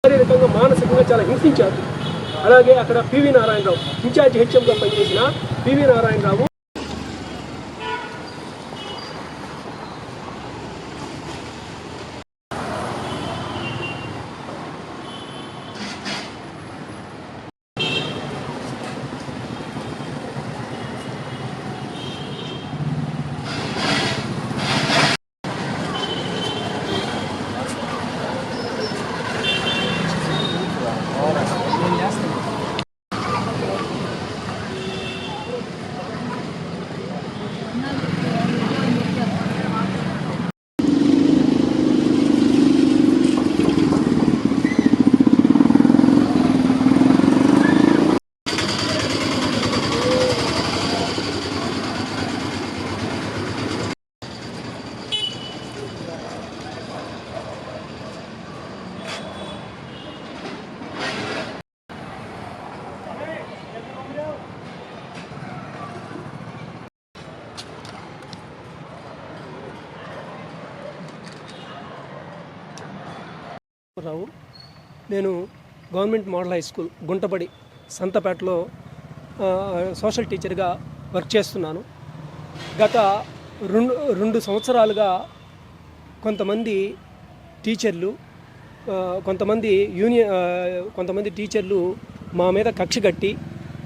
శారీరకంగా మానసికంగా చాలా హింసించారు. అలాగే అక్కడ పివి నారాయణరావు ఇన్ఛార్జ్ హెచ్ఎంగా పనిచేసిన పివి నారాయణరావు రావు. నేను government model high school Guntapadi సంతపేటలో సోషల్ టీచర్గా వర్క్ చేస్తున్నాను. గత రెండు సంవత్సరాలుగా కొంతమంది టీచర్లు కొంతమంది టీచర్లు మా మీద కక్ష కట్టి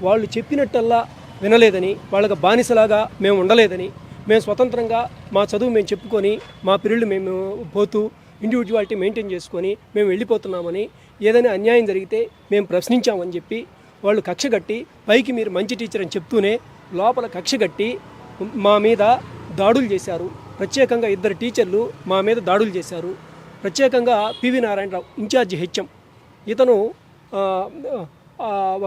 వాళ్ళు చెప్పినట్టల్లా వినలేదని, వాళ్ళకి బానిసలాగా మేము ఉండలేదని, మేము స్వతంత్రంగా మా చదువు మేము చెప్పుకొని మా పీరియడ్లు మేము పోతూ ఇండివిజువాలిటీ మెయింటైన్ చేసుకొని మేము వెళ్ళిపోతున్నామని, ఏదైనా అన్యాయం జరిగితే మేము ప్రశ్నించామని చెప్పి వాళ్ళు కక్ష కట్టి, పైకి మీరు మంచి టీచర్ అని చెప్తూనే లోపల కక్ష కట్టి మా మీద దాడులు చేశారు. ప్రత్యేకంగా 2 టీచర్లు మా మీద దాడులు చేశారు. ప్రత్యేకంగా పివి నారాయణరావు ఇన్ఛార్జి హెచ్ఎం ఇతను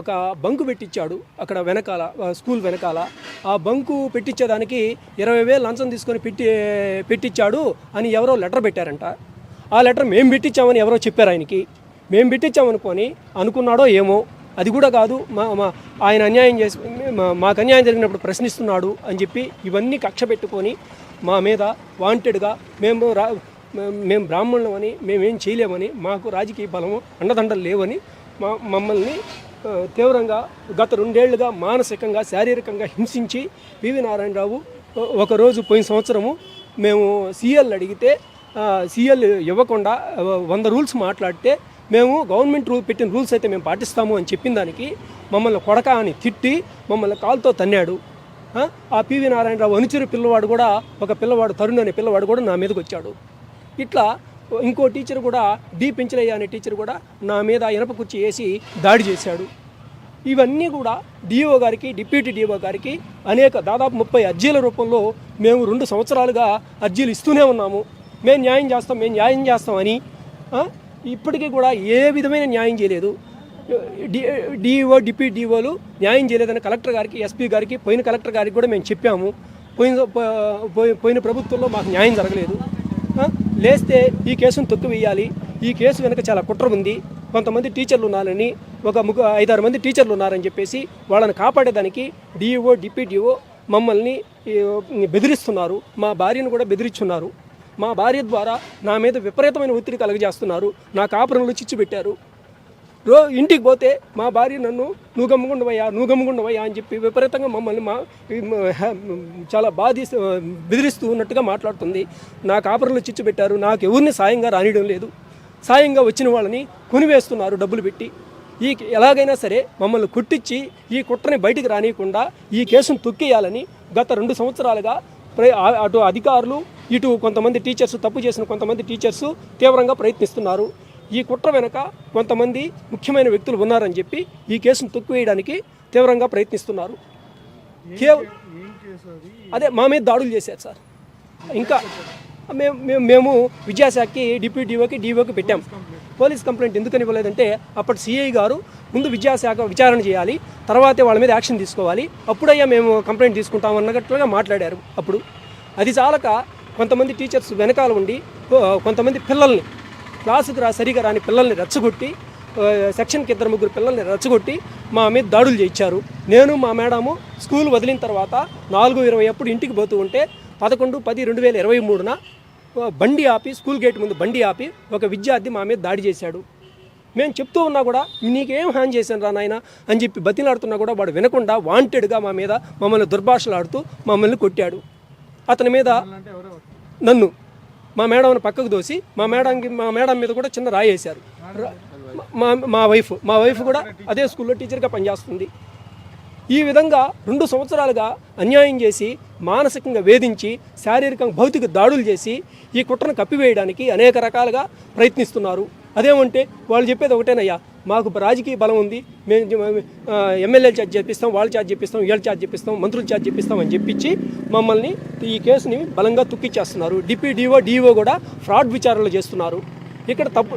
ఒక బంకు పెట్టించాడు అక్కడ వెనకాల, స్కూల్ వెనకాల. ఆ బంకు పెట్టించేదానికి 20,000 లంచం తీసుకొని పెట్టించాడు అని ఎవరో లెటర్ పెట్టారంట. ఆ లెటర్ మేము పెట్టించామని ఎవరో చెప్పారు ఆయనకి. మేము పెట్టించామనుకొని అనుకున్నాడో ఏమో, అది కూడా కాదు, ఆయన అన్యాయం చేసి మాకు అన్యాయం జరిగినప్పుడు ప్రశ్నిస్తున్నాడు అని చెప్పి ఇవన్నీ కక్ష పెట్టుకొని మా మీద వాంటెడ్గా మేము బ్రాహ్మణులమని, మేమేం చేయలేమని, మాకు రాజకీయ బలము అండదండలు లేవని మమ్మల్ని తీవ్రంగా గత 2 ఏళ్లుగా మానసికంగా శారీరకంగా హింసించి పివి నారాయణరావు ఒకరోజు పోయిన సంవత్సరము మేము సీఎల్ అడిగితే సీఎల్ ఇవ్వకుండా 100 రూల్స్ మాట్లాడితే మేము గవర్నమెంట్ పెట్టిన రూల్స్ అయితే మేము పాటిస్తాము అని చెప్పిన దానికి మమ్మల్ని కొడక అని తిట్టి మమ్మల్ని కాలుతో తన్నాడు. ఆ పివి నారాయణరావు అనుచరు పిల్లవాడు కూడా, ఒక పిల్లవాడు తరుణ్ అనే పిల్లవాడు కూడా నా మీదకి వచ్చాడు. ఇట్లా ఇంకో టీచర్ కూడా, డి పెంచలయ్య అనే టీచర్ కూడా నా మీద ఇనప కుర్చీ వేసి దాడి చేశాడు. ఇవన్నీ కూడా డిఓ గారికి, డిప్యూటీ డిఓ గారికి దాదాపు 30 అర్జీల రూపంలో మేము 2 సంవత్సరాలుగా అర్జీలు ఇస్తూనే ఉన్నాము. మేము న్యాయం చేస్తామని ఇప్పటికీ కూడా ఏ విధమైన న్యాయం చేయలేదు. డిఓ, డిప్యూటీ డిఓలు న్యాయం చేయలేదని కలెక్టర్ గారికి, ఎస్పీ గారికి, పోయిన కలెక్టర్ గారికి కూడా మేము చెప్పాము. పోయిన ప్రభుత్వంలో మాకు న్యాయం జరగలేదు. లేస్తే ఈ కేసును తొక్కివేయాలి, ఈ కేసు వెనక చాలా కుట్ర ఉంది, కొంతమంది టీచర్లు ఉన్నారని, ఒక 5-6 మంది టీచర్లు ఉన్నారని చెప్పేసి వాళ్ళని కాపాడేదానికి డిఓ, డిప్యూటీ డిఓ మమ్మల్ని బెదిరిస్తున్నారు. మా భార్యను కూడా బెదిరించున్నారు. మా భార్య ద్వారా నా మీద విపరీతమైన ఒత్తిడి కలగజేస్తున్నారు. నా కాపురంలో చిచ్చు పెట్టారు. ఇంటికి పోతే మా భార్య నన్ను నువ్వు గమ్ముగుండవయ్యా అని చెప్పి విపరీతంగా మమ్మల్ని చాలా బెదిరిస్తూ ఉన్నట్టుగా మాట్లాడుతుంది. నా కాపురంలో చిచ్చు పెట్టారు. నాకు ఎవరిని సాయంగా రానియడం లేదు. సాయంగా వచ్చిన వాళ్ళని కొనివేస్తున్నారు డబ్బులు పెట్టి. ఎలాగైనా సరే మమ్మల్ని కొట్టించి ఈ కుట్రని బయటికి రానియకుండా ఈ కేసును తొక్కేయాలని గత 2 సంవత్సరాలుగా అటు అధికారులు, ఇటు కొంతమంది టీచర్స్, తప్పు చేసిన కొంతమంది టీచర్స్ తీవ్రంగా ప్రయత్నిస్తున్నారు. ఈ కుట్ర వెనక కొంతమంది ముఖ్యమైన వ్యక్తులు ఉన్నారని చెప్పి ఈ కేసును తొక్కివేయడానికి తీవ్రంగా ప్రయత్నిస్తున్నారు. అదే మా మీద దాడులు చేశారు సార్. ఇంకా మేము విద్యాశాఖకి, డిప్యూటీ డిఓకి పెట్టాం. పోలీస్ కంప్లైంట్ ఎందుకని ఇవ్వలేదంటే అప్పటి సిఐ గారు ముందు విద్యాశాఖ విచారణ చేయాలి, తర్వాతే వాళ్ళ మీద యాక్షన్ తీసుకోవాలి, అప్పుడయ్యా మేము కంప్లైంట్ తీసుకుంటాం అన్నట్టుగా మాట్లాడారు. అప్పుడు అది చాలక కొంతమంది టీచర్స్ వెనకాల ఉండి కొంతమంది పిల్లల్ని, క్లాసుకు సరిగా రాని పిల్లల్ని రెచ్చగొట్టి, సెక్షన్కి 2-3 పిల్లల్ని రెచ్చగొట్టి మా మీద దాడులు చేయించారు. నేను మా మేడము స్కూల్ వదిలిన తర్వాత 4:20 అప్పుడు ఇంటికి పోతూ ఉంటే 11/10/2023న బండి ఆపి, స్కూల్ గేట్ ముందు బండి ఆపి ఒక విద్యార్థి మా మీద దాడి చేశాడు. మేము చెప్తూ ఉన్నా కూడా నీకేం హాని చేశాను రా నాయన అని చెప్పి బతిలాడుతున్నా కూడా వాడు వినకుండా వాంటెడ్గా మమ్మల్ని దుర్భాషలాడుతూ మమ్మల్ని కొట్టాడు. అతని మీద నన్ను మా మేడంని పక్కకు దోసి మా మేడం మీద కూడా చిన్న రాయి వేశారు. మా వైఫ్ కూడా అదే స్కూల్లో టీచర్గా పనిచేస్తుంది. ఈ విధంగా 2 సంవత్సరాలుగా అన్యాయం చేసి మానసికంగా వేధించి శారీరకంగా భౌతిక దాడులు చేసి ఈ కుట్రను కప్పివేయడానికి అనేక రకాలుగా ప్రయత్నిస్తున్నారు. అదేమంటే వాళ్ళు చెప్పేది ఒకటేనయ్యా, మాకు రాజకీయ బలం ఉంది, మేము ఎమ్మెల్యేలు ఛార్జ్ చేపిస్తాం, వాళ్ళు ఛార్జ్ చేపిస్తాం, వీళ్ళు ఛార్జ్ చేపిస్తాం, మంత్రులు ఛార్జ్ చేపిస్తాం అని చెప్పించి మమ్మల్ని ఈ కేసుని బలంగా తుక్కిచ్చేస్తున్నారు. డిఓ కూడా ఫ్రాడ్ విచారణలు చేస్తున్నారు. ఇక్కడ తప్పు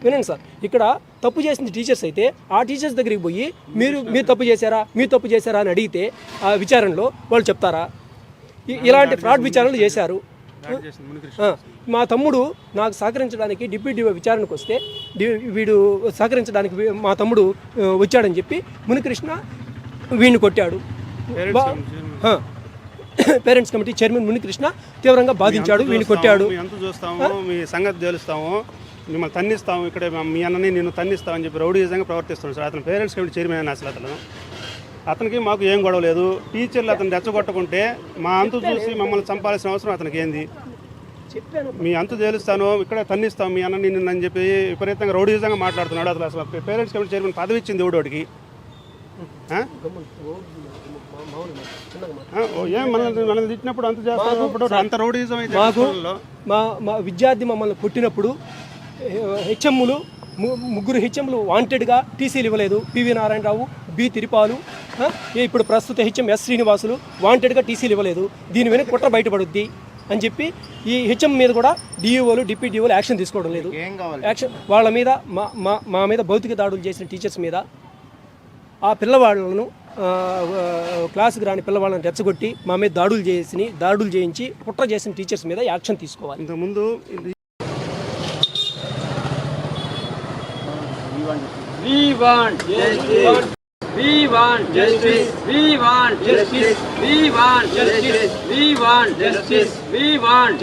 వినండి సార్, ఇక్కడ తప్పు చేసిన టీచర్స్ అయితే ఆ టీచర్స్ దగ్గరికి పోయి మీరు తప్పు చేశారా అని అడిగితే ఆ విచారణలో వాళ్ళు చెప్తారా? ఇలాంటి ఫ్రాడ్ విచారణలు చేశారు. మా తమ్ముడు నాకు సహకరించడానికి డిప్యూటీ విచారణకు వస్తే వీడు సహకరించడానికి మా తమ్ముడు వచ్చాడని చెప్పి మునికృష్ణ వీడిని కొట్టాడు. పేరెంట్స్ కమిటీ చైర్మన్ మునికృష్ణ తీవ్రంగా బాధించాడు, వీడిని కొట్టాడు. ఎంత చూస్తాము, మీ సంగతి తెలుస్తాము, మిమ్మల్ని తన్నిస్తాము, ఇక్కడ మీ అన్నని నేను తన్నిస్తామని చెప్పి రౌడీజంగా ప్రవర్తిస్తున్నాడు సార్. అతను పేరెంట్స్ కమిటీ చైర్మన్ అని అసలు అతనికి మాకు ఏం గొడవ లేదు. టీచర్లు అతను రెచ్చగొట్టకుంటే మా అంతు చూసి మమ్మల్ని చంపాల్సిన అవసరం అతనికి ఏంది? మీ అంతు తేలుస్తాను, ఇక్కడ తన్నిస్తాం మీ అన్నని నిన్ను అని చెప్పి విపరీతంగా రౌడీజంగా మాట్లాడుతున్నాడు. అసలు పేరెంట్స్ కమిటీ చైర్మన్ పదవి ఇచ్చింది ఎవడోడికి? ఏం మనల్ని తిట్టినప్పుడు అంత చేస్తున్నప్పుడు అంత రౌడీజం అయితే మా విద్యార్థి మమ్మల్ని కొట్టినప్పుడు ముగ్గురు హెచ్ఎంలు వాంటెడ్గా టీసీలు ఇవ్వలేదు. పివి నారాయణరావు, బి తిరుపాలు, ఇప్పుడు ప్రస్తుత హెచ్ఎం ఎస్ శ్రీనివాసులు వాంటెడ్గా టీసీలు ఇవ్వలేదు. దీని వెనక కుట్ర బయటపడుద్ది అని చెప్పి ఈ హెచ్ఎం మీద కూడా డిఈఓలు డిప్యూటీఓలు యాక్షన్ తీసుకోవడం లేదు. వాళ్ళ మీద మా మీద భౌతిక దాడులు చేసిన టీచర్స్ మీద ఆ పిల్లవాళ్ళను క్లాసుకు రాని పిల్లవాళ్ళని రెచ్చగొట్టి మా మీద దాడులు చేయించి కుట్ర చేసిన టీచర్స్ మీద యాక్షన్ తీసుకోవాలి. ఇంతకుముందు We want justice. We want justice. We want justice. We want justice. We want justice. We want